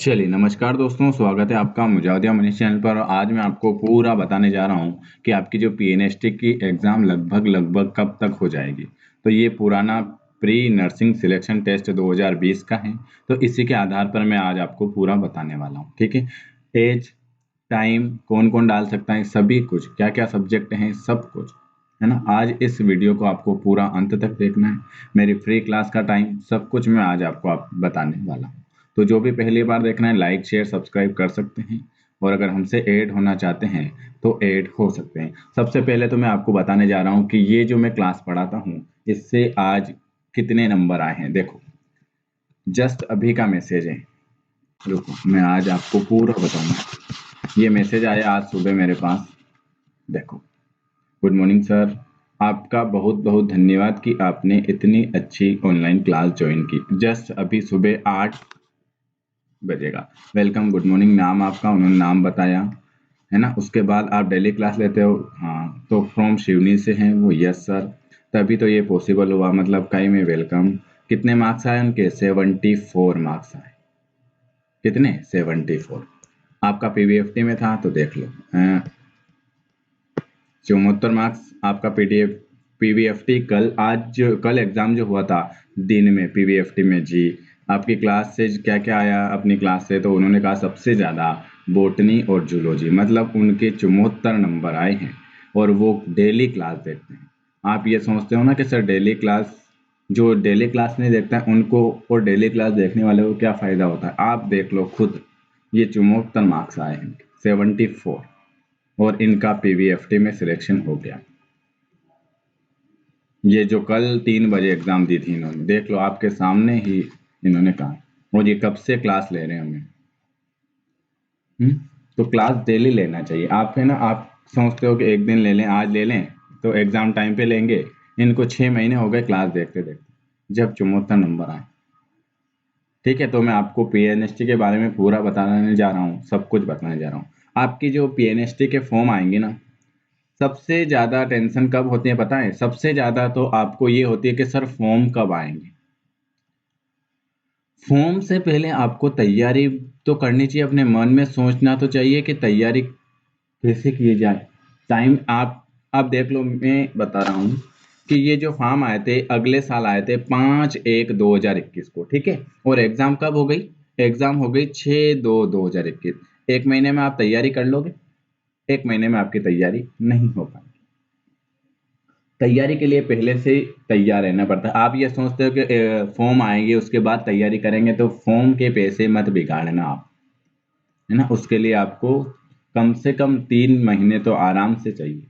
चलिए, नमस्कार दोस्तों, स्वागत है आपका मुजाहिदिया मनीष चैनल पर। आज मैं आपको पूरा बताने जा रहा हूँ कि आपकी जो पीएनएसटी की एग्ज़ाम लगभग कब तक हो जाएगी। तो ये पुराना प्री नर्सिंग सिलेक्शन टेस्ट 2020 का है, तो इसी के आधार पर मैं आज आपको पूरा बताने वाला हूँ, ठीक है? एज, टाइम, कौन-कौन डाल सकता है, सभी कुछ, क्या-क्या सब्जेक्ट हैं, सब कुछ, है ना? आज इस वीडियो को आपको पूरा अंत तक देखना है। मेरी फ्री क्लास का टाइम, सब कुछ मैं आज आपको बताने वाला हूँ। तो जो भी पहली बार देखना है लाइक शेयर सब्सक्राइब कर सकते हैं और अगर हमसे ऐड होना चाहते हैं तो ऐड हो सकते हैं। सबसे पहले तो मैं आपको बताने जा रहा हूँ कि ये जो मैं क्लास पढ़ाता हूँ इससे आज कितने नंबर आए हैं। देखो, जस्ट अभी का मैसेज है। रुको, मैं आज आपको पूरा बताऊंगा। ये मैसेज आया आज सुबह मेरे पास। देखो, गुड मॉर्निंग सर, आपका बहुत बहुत धन्यवाद कि आपने इतनी अच्छी ऑनलाइन क्लास ज्वाइन की। जस्ट अभी सुबह 8 बजेगा। Welcome, good morning. नाम आपका, उन्होंने नाम बताया, है ना? उसके बाद आप डेली क्लास लेते हो, हाँ, तो फ्रॉम शिवनी से हैं वो, यस सर। तभी तो ये पॉसिबल हुआ, मतलब कहीं में वेलकम। कितने मार्क्स आए उनके? 74 मार्क्स आए। कितने? 74। आपका पीवीएफटी में था तो देख लो, 74 मार्क्स आपका पीडीएफ पीवीएफटी। कल एग्जाम जो हुआ था दिन में पीवीएफटी में जी, आपकी क्लास से क्या क्या आया अपनी क्लास से? तो उन्होंने कहा सबसे ज़्यादा बोटनी और जूलॉजी, मतलब उनके 74 नंबर आए हैं और वो डेली क्लास देखते हैं। आप ये सोचते हो ना कि सर डेली क्लास, जो डेली क्लास नहीं देखता है उनको और डेली क्लास देखने वाले को क्या फ़ायदा होता है? आप देख लो खुद, ये 74 मार्क्स आए हैं, 74, और इनका पीवीएफटी में सिलेक्शन हो गया। ये जो कल 3 बजे एग्जाम दी थी इन्होंने, देख लो आपके सामने ही इन्होंने कहा। और ये कब से क्लास ले रहे हैं हमें। तो क्लास डेली लेना चाहिए। आप है ना, आप सोचते हो कि एक दिन ले लें, आज ले लें तो एग्जाम टाइम पे लेंगे। इनको 6 महीने हो गए क्लास देखते देखते, जब 74 नंबर आए। ठीक है, तो मैं आपको पीएनएसटी के बारे में पूरा बताने जा रहा हूँ, सब कुछ बताने जा रहा हूँ। आपकी जो पीएनएसटी के फॉर्म आएंगे ना, सबसे ज़्यादा टेंशन कब होती है पता है? सबसे ज़्यादा तो आपको ये होती है कि सर फॉर्म कब आएँगे? फॉर्म से पहले आपको तैयारी तो करनी चाहिए, अपने मन में सोचना तो चाहिए कि तैयारी कैसे की जाए। टाइम आप देख लो, मैं बता रहा हूँ कि ये जो फॉर्म आए थे अगले साल आए थे 5/1/2021 को, ठीक है? और एग्ज़ाम कब हो गई? एग्ज़ाम हो गई 6/2/2021। 1 महीने में आप तैयारी कर लोगे? 1 महीने में आपकी तैयारी नहीं हो पाएगी। तैयारी के लिए पहले से तैयार रहना पड़ता है। आप ये सोचते हो कि फॉर्म आएंगे उसके बाद तैयारी करेंगे, तो फॉर्म के पैसे मत बिगाड़ना आप, है ना? उसके लिए आपको कम से कम 3 महीने तो आराम से चाहिए,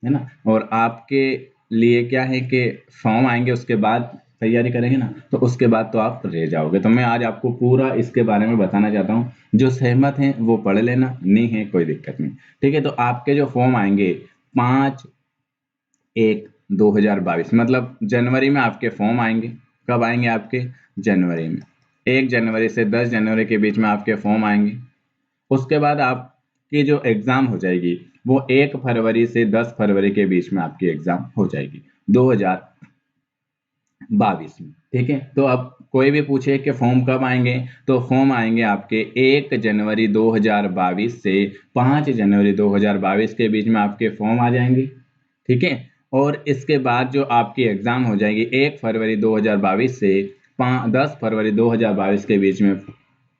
है ना? और आपके लिए क्या है कि फॉर्म आएंगे उसके बाद तैयारी करेंगे ना, तो उसके बाद तो आप रह जाओगे। तो मैं आज आपको पूरा इसके बारे में बताना चाहता हूँ। जो सहमत हैं वो पढ़ लेना, नहीं है कोई दिक्कत नहीं, ठीक है? तो आपके जो फॉर्म आएंगे 5/1/2022, मतलब जनवरी में आपके फॉर्म आएंगे। कब आएंगे आपके? जनवरी में। 1 जनवरी से 10 जनवरी के बीच में आपके फॉर्म आएंगे। उसके बाद आपकी जो एग्ज़ाम हो जाएगी वो 1 फरवरी से 10 फरवरी के बीच में आपकी एग्ज़ाम हो जाएगी 2022 में, ठीक है? तो अब कोई भी पूछे कि फॉर्म कब आएंगे, तो फॉर्म आएंगे आपके 1 जनवरी 2022 से 5 जनवरी 2022 के बीच में आपके फॉर्म आ जाएंगे, ठीक है? और इसके बाद जो आपकी एग्ज़ाम हो जाएगी 1 फरवरी 2022 से 10 फरवरी 2022 के बीच में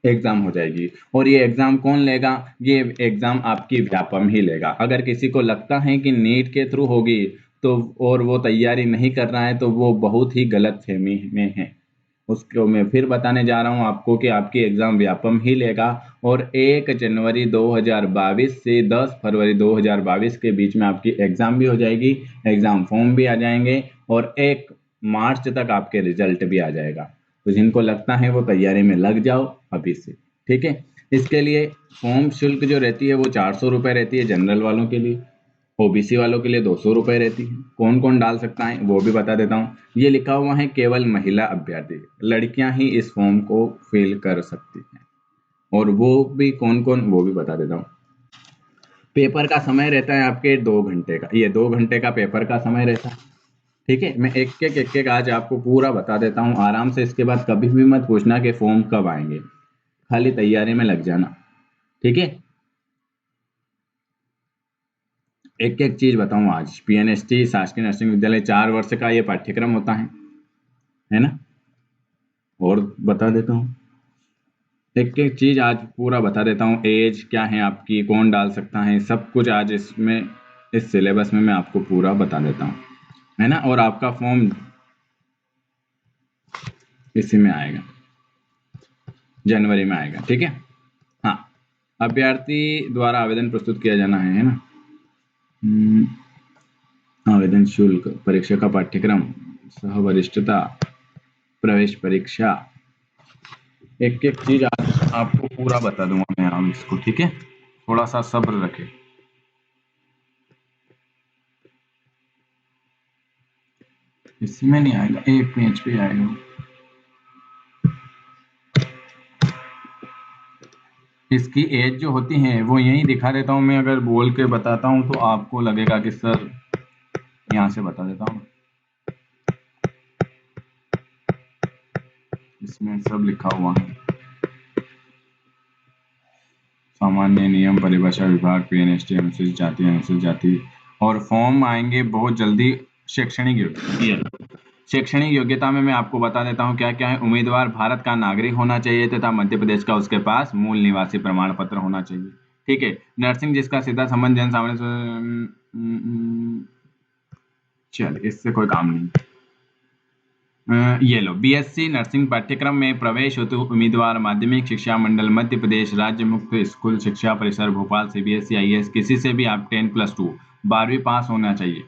एग्ज़ाम हो जाएगी। और ये एग्ज़ाम कौन लेगा? ये एग्ज़ाम आपकी व्यापम ही लेगा। अगर किसी को लगता है कि नीट के थ्रू होगी तो, और वो तैयारी नहीं कर रहा है, तो वो बहुत ही गलतफ़हमी में है। उसको मैं फिर बताने जा रहा हूँ आपको कि आपकी एग्ज़ाम व्यापम ही लेगा। और 1 जनवरी 2022 से 10 फरवरी 2022 के बीच में आपकी एग्ज़ाम भी हो जाएगी, एग्ज़ाम फॉर्म भी आ जाएँगे और 1 मार्च तक आपके रिज़ल्ट भी आ जाएगा। तो जिनको लगता है वो तैयारी में लग जाओ अभी से, ठीक है? इसके लिए फॉर्म शुल्क जो रहती है वो 400 रुपये रहती है जनरल वालों के लिए, ओबीसी वालों के लिए 200 रुपये रहती है। कौन-कौन डाल सकता है वो भी बता देता हूँ। ये लिखा हुआ है केवल महिला अभ्यर्थी, लड़कियां ही इस फॉर्म को फिल कर सकती हैं। और वो भी कौन-कौन, वो भी बता देता हूँ। पेपर का समय रहता है आपके 2 घंटे का, ये 2 घंटे का पेपर का समय रहता है, ठीक है? मैं एक-एक आज आपको पूरा बता देता हूँ आराम से। इसके बाद कभी भी मत पूछना कि फॉर्म कब आएँगे। खाली तैयारी में लग जाना, ठीक है। एक एक चीज बताऊं आज। पीएनएसटी शासकीय नर्सिंग विद्यालय 4 वर्ष का ये पाठ्यक्रम होता है ना। और बता देता हूँ, एक एक चीज आज पूरा बता देता हूँ। एज क्या है आपकी, कौन डाल सकता है, सब कुछ आज इसमें इस सिलेबस में मैं आपको पूरा बता देता हूँ, है ना। और आपका फॉर्म इसी में आएगा, जनवरी में आएगा, ठीक है। हाँ, अभ्यर्थी द्वारा आवेदन प्रस्तुत किया जाना है ना। आवेदन शुल्क, परीक्षा का पाठ्यक्रम, सह वरिष्ठता, प्रवेश परीक्षा, एक एक चीज आज आपको पूरा बता दूंगा मैं अब इसको, ठीक है। थोड़ा सा सब्र रखें। इसमें नहीं आएगा, एक पेज पे आएगा। इसकी एज जो होती है वो यही दिखा देता हूँ मैं। अगर बोल के बताता हूँ तो आपको लगेगा कि सर, यहाँ से बता देता हूँ, इसमें सब लिखा हुआ है। सामान्य नियम, परिभाषा विभाग, पीएनएसटी, अनुसूचित जाति और फॉर्म आएंगे बहुत जल्दी। शैक्षणिक योग्यता, शैक्षणिक योग्यता में मैं आपको बता देता हूँ क्या क्या है। उम्मीदवार भारत का नागरिक होना चाहिए तथा मध्य प्रदेश का उसके पास मूल निवासी प्रमाण पत्र होना चाहिए, ठीक है। नर्सिंग जिसका सीधा संबंध जन सामान्य चल, इससे कोई काम नहीं। ये लो, बीएससी नर्सिंग पाठ्यक्रम में प्रवेश हेतु उम्मीदवार माध्यमिक शिक्षा मंडल मध्य प्रदेश राज्य मुक्त स्कूल शिक्षा परिसर भोपाल सीबीएसई आईएएस किसी से भी आप 10+2 12वीं पास होना चाहिए।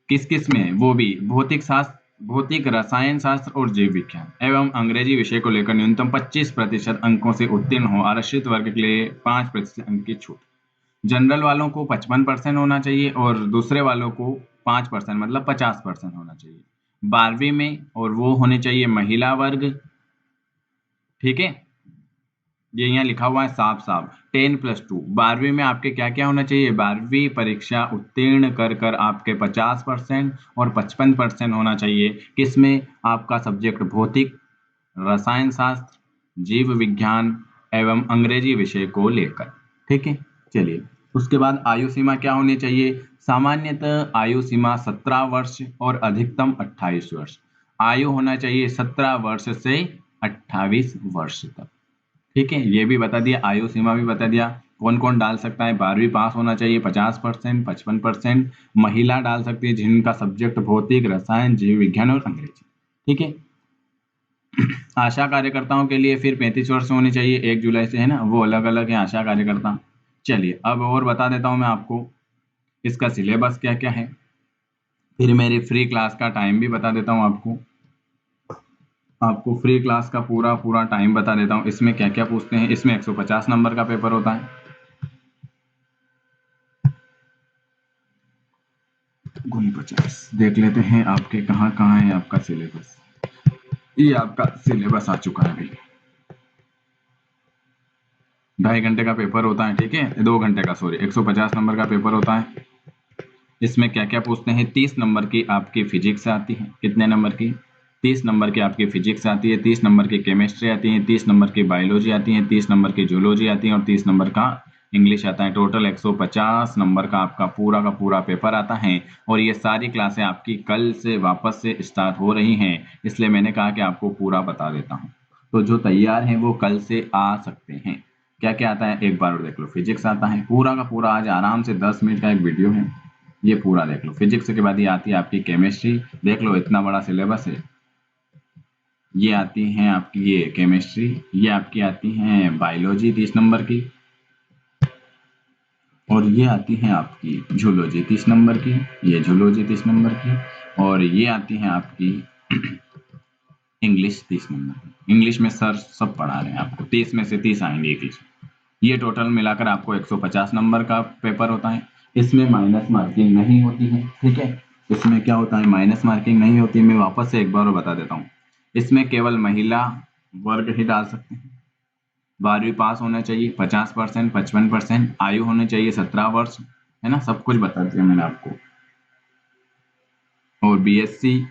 किस किस में, वो भी भौतिक शास्त्र, भौतिक रसायन शास्त्र और जीव विज्ञान एवं अंग्रेजी विषय को लेकर न्यूनतम 25% अंकों से उत्तीर्ण हो। आरक्षित वर्ग के लिए 5% अंक की छूट। जनरल वालों को 55% होना चाहिए और दूसरे वालों को 5% मतलब 50% होना चाहिए 12वीं में, और वो होने चाहिए महिला वर्ग, ठीक है। ये यहाँ लिखा हुआ है साफ साफ, 10+2 12वीं में आपके क्या क्या होना चाहिए। 12वीं परीक्षा उत्तीर्ण कर कर आपके 50% और 55% होना चाहिए। किसमें, आपका सब्जेक्ट भौतिक, रसायन शास्त्र, जीव विज्ञान एवं अंग्रेजी विषय को लेकर, ठीक है। चलिए, उसके बाद आयु सीमा क्या होनी चाहिए। सामान्यतः आयु सीमा 17 वर्ष और अधिकतम 28 वर्ष। आयु होना चाहिए 17 वर्ष से 28 वर्ष तक, ठीक है। ये भी बता दिया, आयु सीमा भी बता दिया। कौन कौन डाल सकता है, 12वीं पास होना चाहिए 50%, 55%। महिला डाल सकती है जिनका सब्जेक्ट भौतिक, रसायन, जीव विज्ञान और अंग्रेजी, ठीक है। आशा कार्यकर्ताओं के लिए फिर 35 वर्ष होनी चाहिए, 1 जुलाई से, है ना, वो अलग अलग है आशा कार्यकर्ता। चलिए, अब और बता देता हूँ मैं आपको इसका सिलेबस क्या क्या है। फिर मेरी फ्री क्लास का टाइम भी बता देता हूँ आपको फ्री क्लास का पूरा पूरा टाइम बता देता हूँ। इसमें क्या क्या पूछते हैं। इसमें 150 नंबर का पेपर होता है। गुनी 50 देख लेते हैं आपके कहाँ कहाँ है आपका सिलेबस। ये आपका सिलेबस आ चुका है अभी। 2.5 घंटे का पेपर होता है, ठीक है, 2 घंटे का, सॉरी, 150 नंबर का पेपर होता है। इसमें क्या क्या पूछते हैं। 30 नंबर की आपकी फिजिक्स आती है। कितने नंबर की, 30 नंबर की आपकी फिजिक्स आती है, 30 नंबर की केमिस्ट्री आती है, 30 नंबर की बायोलॉजी आती है, 30 नंबर की जूलॉजी आती है और 30 नंबर का इंग्लिश आता है। टोटल 150 नंबर का पूरा पेपर आता है। और ये सारी क्लासें आपकी कल से वापस से स्टार्ट हो रही हैं, इसलिए मैंने कहा कि आपको पूरा बता देता हूँ। तो जो तैयार हैं वो कल से आ सकते हैं। क्या क्या आता है एक बार और देख लो। फिजिक्स आता है पूरा का पूरा, आज आराम से 10 मिनट का एक वीडियो है, ये पूरा देख लो। फिजिक्स के बाद ये आती है आपकी केमिस्ट्री, देख लो इतना बड़ा सिलेबस है। ये आती है आपकी ये केमिस्ट्री, ये आपकी आती है बायोलॉजी 30 नंबर की, और ये आती है आपकी जूलॉजी 30 नंबर की, ये जूलॉजी 30 नंबर की, और ये आती है आपकी इंग्लिश 30 नंबर की। इंग्लिश में सर सब पढ़ा रहे हैं आपको, 30 में से 30 आएंगे इंग्लिश। ये टोटल मिलाकर आपको 150 नंबर का पेपर होता है। इसमें माइनस मार्किंग नहीं होती है, ठीक है। इसमें क्या होता है, माइनस मार्किंग नहीं होती। मैं वापस से एक बार और बता देता हूँ। इसमें केवल महिला वर्ग ही डाल सकते हैं। 12वीं पास होना चाहिए, 50%, 55%, आयु होनी चाहिए 17 वर्ष, है ना, सब कुछ बता दिया मैंने आपको। और बीएससी,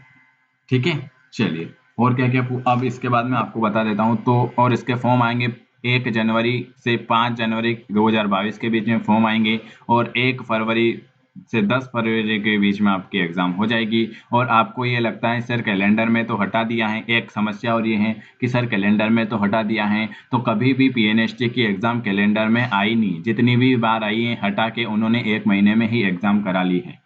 ठीक है। चलिए, और क्या क्या अब इसके बाद मैं आपको बता देता हूँ। तो और इसके फॉर्म आएंगे 1 जनवरी से 5 जनवरी 2022 के बीच में फॉर्म आएंगे, और 1 फरवरी से 10 फरवरी के बीच में आपकी एग्जाम हो जाएगी। और आपको ये लगता है सर कैलेंडर में तो हटा दिया है, एक समस्या और ये है कि सर कैलेंडर में तो हटा दिया है, तो कभी भी पीएनएसटी की एग्जाम कैलेंडर में आई नहीं, जितनी भी बार आई है हटा के उन्होंने 1 महीने में ही एग्जाम करा ली है।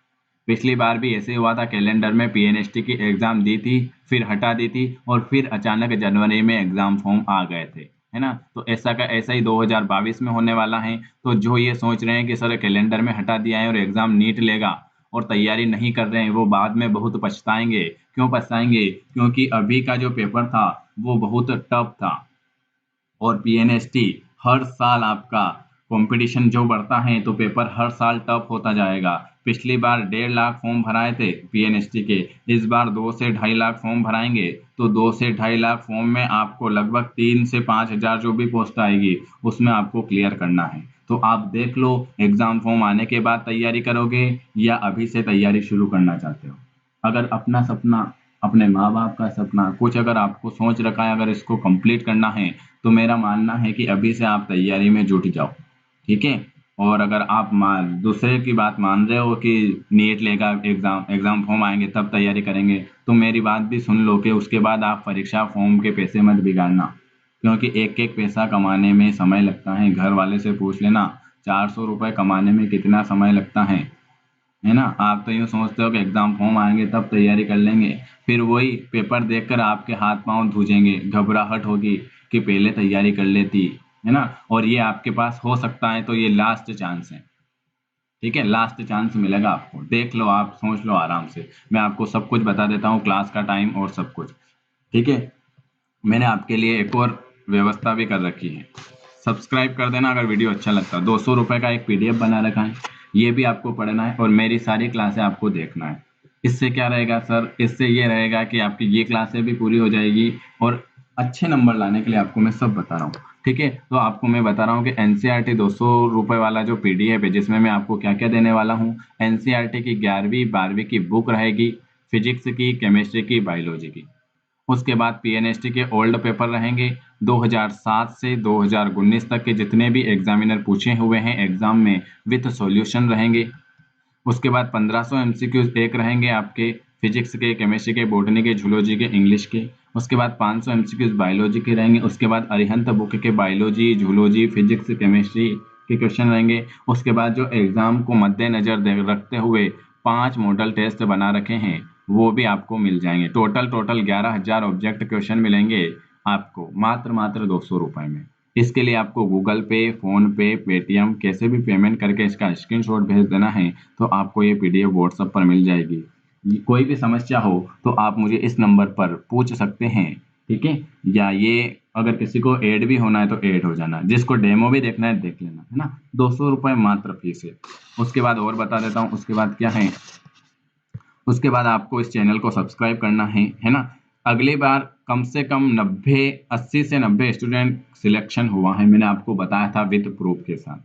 पिछली बार भी ऐसे हुआ था, कैलेंडर में पीएनएसटी की एग्जाम दी थी, फिर हटा दी थी, और फिर अचानक जनवरी में एग्जाम फॉर्म आ गए थे, है ना? तो ऐसा ही 2022 में होने वाला है। तो जो ये सोच रहे हैं कि सर कैलेंडर में हटा दिया है और एग्जाम नीट लेगा और तैयारी नहीं कर रहे हैं, वो बाद में बहुत पछताएंगे। क्यों पछताएंगे? क्योंकि अभी का जो पेपर था वो बहुत टफ था, और पीएनएसटी हर साल आपका कंपटीशन जो बढ़ता है तो पेपर हर साल टफ होता जाएगा। पिछली बार 1.5 लाख फॉर्म भराए थे पीएनएसटी के, इस बार 2 से 2.5 लाख फॉर्म भराएंगे। तो 2 से 2.5 लाख फॉर्म में आपको लगभग 3 से 5 हज़ार जो भी पोस्ट आएगी उसमें आपको क्लियर करना है। तो आप देख लो, एग्जाम फॉर्म आने के बाद तैयारी करोगे या अभी से तैयारी शुरू करना चाहते हो? अगर अपना सपना, अपने माँ-बाप का सपना कुछ अगर आपको सोच रखा है, अगर इसको कंप्लीट करना है, तो मेरा मानना है कि अभी से आप तैयारी में जुट जाओ, ठीक है? और अगर आप दूसरे की बात मान रहे हो कि नीट लेगा, एग्ज़ाम एग्ज़ाम फॉर्म आएँगे तब तैयारी करेंगे, तो मेरी बात भी सुन लो कि उसके बाद आप परीक्षा फॉर्म के पैसे मत बिगाड़ना, क्योंकि एक-एक पैसा कमाने में समय लगता है। घर वाले से पूछ लेना, ₹400 कमाने में कितना समय लगता है ना? आप तो यूँ सोचते हो कि एग्ज़ाम फॉर्म आएँगे तब तैयारी कर लेंगे, फिर वही पेपर देखकर आपके हाथ-पाँव ध्रुजेंगे, घबराहट होगी कि पहले तैयारी कर लेती, है ना? और ये आपके पास हो सकता है तो ये लास्ट चांस है, ठीक है? लास्ट चांस मिलेगा आपको, देख लो, आप सोच लो आराम से। मैं आपको सब कुछ बता देता हूँ, क्लास का टाइम और सब कुछ, ठीक है? मैंने आपके लिए एक और व्यवस्था भी कर रखी है। सब्सक्राइब कर देना अगर वीडियो अच्छा लगता है। ₹200 का एक पीडीएफ बना रखा है, ये भी आपको पढ़ना है और मेरी सारी क्लासें आपको देखना है। इससे क्या रहेगा सर, इससे ये रहेगा कि आपकी ये क्लासें भी पूरी हो जाएगी, और अच्छे नंबर लाने के लिए आपको मैं सब बता रहा हूँ, ठीक है? तो आपको मैं बता रहा हूँ कि एनसीईआरटी ₹200 वाला जो पीडीएफ है, जिसमें मैं आपको क्या-क्या देने वाला हूँ। एनसीईआरटी की 11वीं 12वीं की बुक रहेगी, फिजिक्स की, केमिस्ट्री की, बायोलॉजी की। उसके बाद पीएनएसटी के ओल्ड पेपर रहेंगे, 2007 से 2019 तक के जितने भी एग्जामिनर पूछे हुए हैं एग्जाम में विथ सॉल्यूशन रहेंगे। उसके बाद 1500 एमसीक्यूज एक रहेंगे आपके फिजिक्स के, केमिस्ट्री के, बॉटनी के, जूलॉजी के, इंग्लिश के। उसके बाद 500 एमसीक्यूज बायोलॉजी के रहेंगे। उसके बाद अरिहंत बुक के बायोलॉजी, जूलॉजी, फिजिक्स, केमिस्ट्री के क्वेश्चन रहेंगे। उसके बाद जो एग्जाम को मद्देनजर रखते हुए 5 मॉडल टेस्ट बना रखे हैं वो भी आपको मिल जाएंगे। टोटल 11,000 ऑब्जेक्ट क्वेश्चन मिलेंगे आपको मात्र ₹200 में। इसके लिए आपको गूगल पे, फ़ोन पे, पेटीएम कैसे भी पेमेंट करके इसका स्क्रीनशॉट भेज देना है, तो आपको ये पीडीएफ व्हाट्सएप पर मिल जाएगी। कोई भी समस्या हो तो आप मुझे इस नंबर पर पूछ सकते हैं, ठीक है? या ये अगर किसी को ऐड भी होना है तो ऐड हो जाना, जिसको डेमो भी देखना है देख लेना, है ना? ₹200 मात्र फीस है। उसके बाद और बता देता हूँ, उसके बाद क्या है, उसके बाद आपको इस चैनल को सब्सक्राइब करना है ना? अगली बार कम से कम 90 80 से 90 स्टूडेंट सिलेक्शन हुआ है, मैंने आपको बताया था विद प्रूफ के साथ,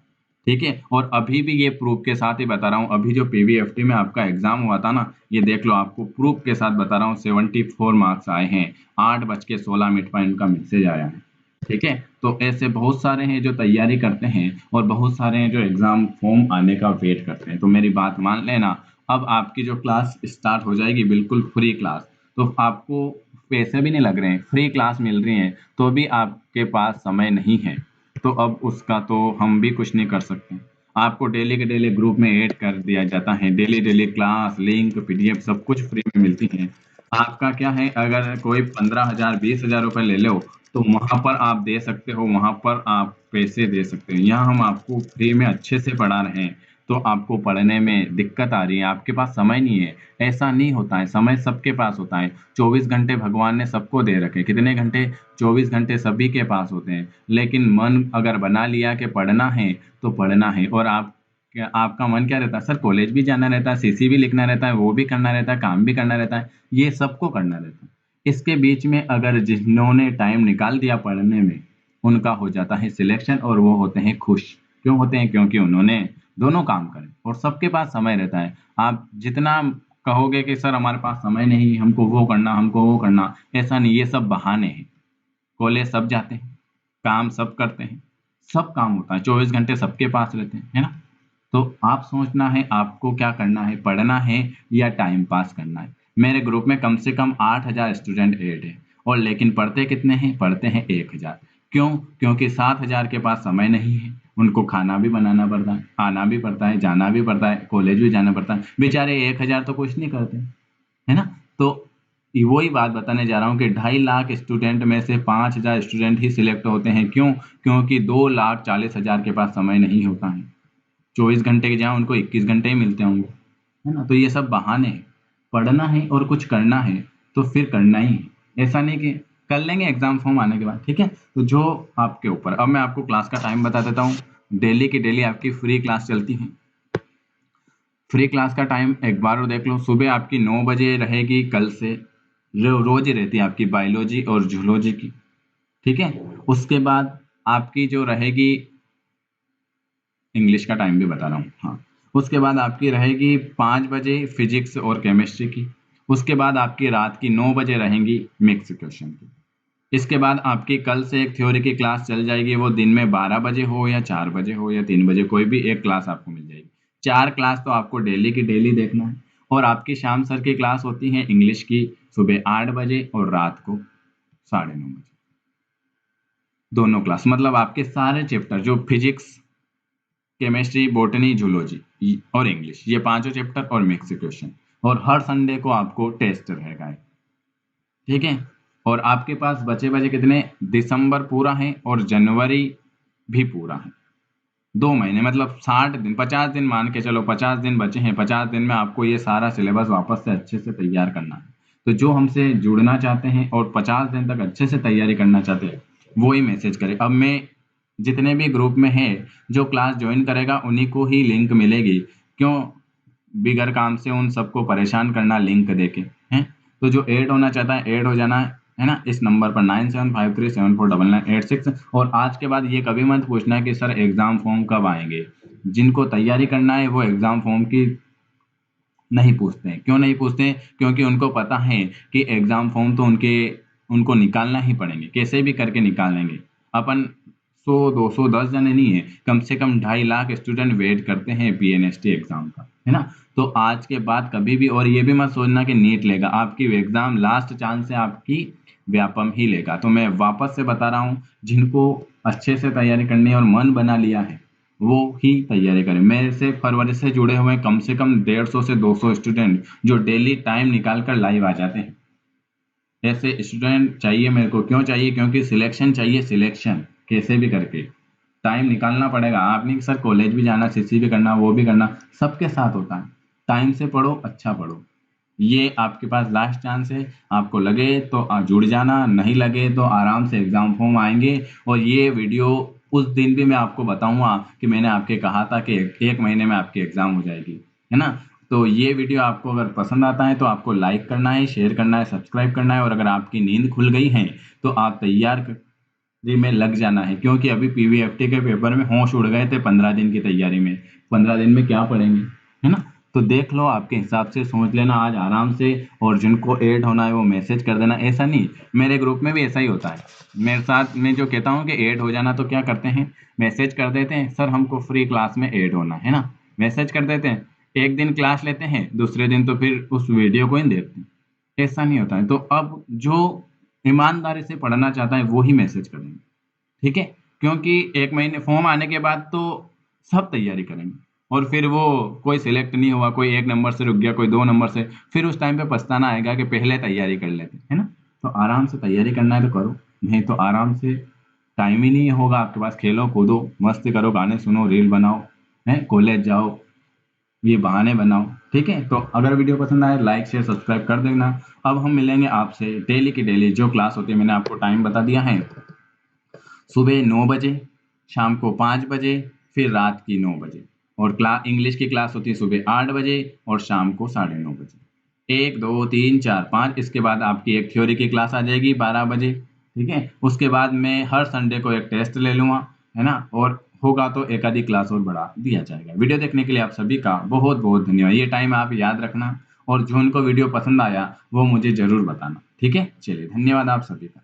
ठीक है? और अभी भी ये प्रूफ के साथ ही बता रहा हूँ, अभी जो पीवीएफटी में आपका एग्ज़ाम हुआ था ना, ये देख लो, आपको प्रूफ के साथ बता रहा हूँ, 74 मार्क्स आए हैं, 8:16 पर इनका मैसेज आया है, ठीक है? तो ऐसे बहुत सारे हैं जो तैयारी करते हैं और बहुत सारे हैं जो एग्ज़ाम फॉर्म आने का वेट करते हैं। तो मेरी बात मान लेना, अब आपकी जो क्लास स्टार्ट हो जाएगी बिल्कुल फ्री क्लास, तो आपको पैसे भी नहीं लग रहे हैं, फ्री क्लास मिल रही है, तो भी आपके पास समय नहीं है, तो अब उसका तो हम भी कुछ नहीं कर सकते। आपको डेली के डेली ग्रुप में ऐड कर दिया जाता है, डेली-डेली क्लास, लिंक, पीडीएफ सब कुछ फ्री में मिलती है। आपका क्या है, अगर कोई 15,000 ₹20,000 ले लो, तो वहाँ पर आप दे सकते हो, वहाँ पर आप पैसे दे सकते हो। यहाँ हम आपको फ्री में अच्छे से पढ़ा रहे हैं, तो आपको पढ़ने में दिक्कत आ रही है, आपके पास समय नहीं है। ऐसा नहीं होता है, समय सबके पास होता है। 24 घंटे भगवान ने सबको दे रखे हैं। कितने घंटे? 24 घंटे सभी के पास होते हैं। लेकिन मन अगर बना लिया कि पढ़ना है, तो पढ़ना है। और आपका मन क्या रहता है? सर कॉलेज भी जाना रहता है, सीसी भी लिखना रहता है, वो भी करना रहता है, काम भी करना रहता है। ये सबको करना रहता है। इसके बीच में अगर जिन्होंने टाइम निकाल दिया पढ़ने में, उनका हो जाता है सिलेक्शन और वो होते हैं खुश। क्यों होते हैं? क्योंकि उन्होंने दोनों काम करें और सबके पास समय रहता है। आप जितना कहोगे कि सर हमारे पास समय नहीं, हमको वो करना, हमको वो करना। ऐसा नहीं, ये सब बहाने हैं। कॉलेज सब जाते हैं, काम सब करते हैं, सब काम होता है, 24 घंटे सबके पास रहते हैं, है ना? तो आप सोचना है आपको क्या करना है, पढ़ना है या टाइम पास करना है। मेरे ग्रुप में कम से कम 8,000 स्टूडेंट ऐड हैं और लेकिन पढ़ते कितने हैं? पढ़ते हैं 1,000। क्यों? क्योंकि 7,000 के पास समय नहीं है, उनको खाना भी बनाना पड़ता है, आना भी पड़ता है, जाना भी पड़ता है, कॉलेज भी जाना पड़ता है। बेचारे 1,000 तो कुछ नहीं करते, है ना? तो वही बात बताने जा रहा हूँ कि 2.5 लाख स्टूडेंट में से 5,000 स्टूडेंट ही सिलेक्ट होते हैं। क्यों? क्योंकि 2,40,000 के पास समय नहीं होता है। 24 घंटे की जगह उनको 21 घंटे ही मिलते होंगे, है ना? तो ये सब बहाने हैं। पढ़ना है और कुछ करना है तो फिर करना ही है। ऐसा नहीं कि कर लेंगे एग्ज़ाम फॉर्म आने के बाद, ठीक है? तो जो आपके ऊपर। अब मैं आपको क्लास का टाइम बता देता हूँ। डेली की डेली आपकी फ्री क्लास चलती है। फ्री क्लास का टाइम एक बार और देख लो। सुबह आपकी 9 बजे रहेगी कल से, रोज़ ही रहती है आपकी बायोलॉजी और जूलॉजी की, ठीक है? उसके बाद आपकी जो रहेगी, इंग्लिश का टाइम भी बता रहा हूँ, हाँ। उसके बाद आपकी रहेगी 5 बजे फिजिक्स और केमिस्ट्री की। उसके बाद आपकी रात की 9 बजे रहेंगी मिक्स क्वेश्चन की। इसके बाद आपकी कल से एक थ्योरी की क्लास चल जाएगी, वो दिन में 12 बजे हो या 4 बजे हो या 3 बजे, कोई भी एक क्लास आपको मिल जाएगी। 4 क्लास तो आपको डेली की डेली देखना है। और आपकी शाम सर की क्लास होती है इंग्लिश की, सुबह 8 बजे और रात को 9:30 बजे। दोनों क्लास मतलब आपके सारे चैप्टर जो फिजिक्स, केमिस्ट्री, बॉटनी, जूलॉजी और इंग्लिश, ये पांचों चैप्टर और मिक्स क्वेश्चन। और हर संडे को आपको टेस्ट रहेगा, ठीक है? और आपके पास बचे कितने? दिसंबर पूरा है और जनवरी भी पूरा है। 2 महीने मतलब 60 दिन, 50 दिन मान के चलो, 50 दिन बचे हैं। 50 दिन में आपको ये सारा सिलेबस वापस से अच्छे से तैयार करना है। तो जो हमसे जुड़ना चाहते हैं और 50 दिन तक अच्छे से तैयारी करना चाहते हैं, वो ही मैसेज करें। अब मैं जितने भी ग्रुप में हैं, जो क्लास जॉइन करेगा उन्हीं को ही लिंक मिलेगी। क्यों बिगर काम से उन सबको परेशान करना लिंक देके, हैं? तो जो ऐड होना चाहता है ऐड हो जाना है ना? इस नंबर पर 9753749986। और आज के बाद ये कभी मत पूछना कि सर एग्ज़ाम फॉर्म कब आएँगे? जिनको तैयारी करना है वो एग्ज़ाम फॉर्म की नहीं पूछते हैं। क्यों नहीं पूछते हैं? क्योंकि उनको पता है कि एग्ज़ाम फॉर्म तो उनको निकालना ही पड़ेंगे, कैसे भी करके निकालेंगे। अपन 100, 200, 10 जने नहीं हैं, कम से कम 2.5 लाख स्टूडेंट वेट करते हैं पीएनएसटी एग्ज़ाम का, है ना? तो आज के बाद कभी भी, और ये भी मत सोचना कि नीट लेगा, आपकी एग्ज़ाम लास्ट चांस है आपकी, व्यापम ही लेगा। तो मैं वापस से बता रहा हूँ, जिनको अच्छे से तैयारी करनी है और मन बना लिया है, वो ही तैयारी करें। मेरे से फरवरी से जुड़े हुए कम से कम 150 से 200 स्टूडेंट जो डेली टाइम निकाल कर लाइव आ जाते हैं। ऐसे स्टूडेंट चाहिए मेरे को। क्यों चाहिए? क्योंकि सिलेक्शन चाहिए, सिलेक्शन कैसे भी करके टाइम निकालना पड़ेगा। आप नहीं कि सर कॉलेज भी जाना, सीसी भी करना, वो भी करना, सबके साथ होता है। टाइम से पढ़ो, अच्छा पढ़ो। ये आपके पास लास्ट चांस है। आपको लगे तो जुड़ जाना, नहीं लगे तो आराम से एग्ज़ाम फॉर्म आएँगे। और ये वीडियो उस दिन भी मैं आपको बताऊँगा कि मैंने आपके कहा था कि 1 महीने में आपकी एग्ज़ाम हो जाएगी, है ना? तो ये वीडियो आपको अगर पसंद आता है तो आपको लाइक करना है, शेयर करना है, सब्सक्राइब करना है। और अगर आपकी नींद खुल गई है तो आप तैयारी में लग जाना है। क्योंकि अभी पीवीएफटी के पेपर में होश उड़ गए थे 15 दिन की तैयारी में। 15 दिन में क्या पढ़ेंगे, है ना? तो देख लो, आपके हिसाब से सोच लेना आज आराम से। और जिनको ऐड होना है वो मैसेज कर देना। ऐसा नहीं, मेरे ग्रुप में भी ऐसा ही होता है। मेरे साथ मैं जो कहता हूँ कि ऐड हो जाना, तो क्या करते हैं, मैसेज कर देते हैं, सर हमको फ्री क्लास में ऐड होना है ना? मैसेज कर देते हैं, एक दिन क्लास लेते हैं, दूसरे दिन तो फिर उस वीडियो को ही देखते हैं। ऐसा नहीं होता है। तो अब जो ईमानदारी से पढ़ना चाहता है वो ही मैसेज करेंगे, ठीक है? क्योंकि 1 महीने फॉर्म आने के बाद तो सब तैयारी करेंगे और फिर वो कोई सिलेक्ट नहीं हुआ, कोई 1 नंबर से रुक गया, कोई 2 नंबर से, फिर उस टाइम पे पछताना आएगा कि पहले तैयारी कर लेते, है ना? तो आराम से तैयारी करना है तो करो, नहीं तो आराम से, टाइम ही नहीं होगा आपके पास, खेलो, कूदो, मस्ती करो, गाने सुनो, रील बनाओ, हैं? कॉलेज जाओ, ये बहाने बनाओ, ठीक है? तो अगर वीडियो पसंद आए लाइक, शेयर, सब्सक्राइब कर देना। अब हम मिलेंगे आपसे डेली की डेली, जो क्लास होती है मैंने आपको टाइम बता दिया है। सुबह 9 बजे, शाम को 5 बजे, फिर रात की 9 बजे। और इंग्लिश की क्लास होती है सुबह 8 बजे और शाम को 9:30 बजे। 1, 2, 3, 4, 5, इसके बाद आपकी एक थ्योरी की क्लास आ जाएगी 12 बजे, ठीक है? उसके बाद मैं हर संडे को एक टेस्ट ले लूँगा, है ना? और होगा तो एक आधी क्लास और बढ़ा दिया जाएगा। वीडियो देखने के लिए आप सभी का बहुत-बहुत धन्यवाद। ये टाइम आप याद रखना और जो उनको वीडियो पसंद आया वो मुझे ज़रूर बताना। ठीक है? चलिए धन्यवाद आप सभी का।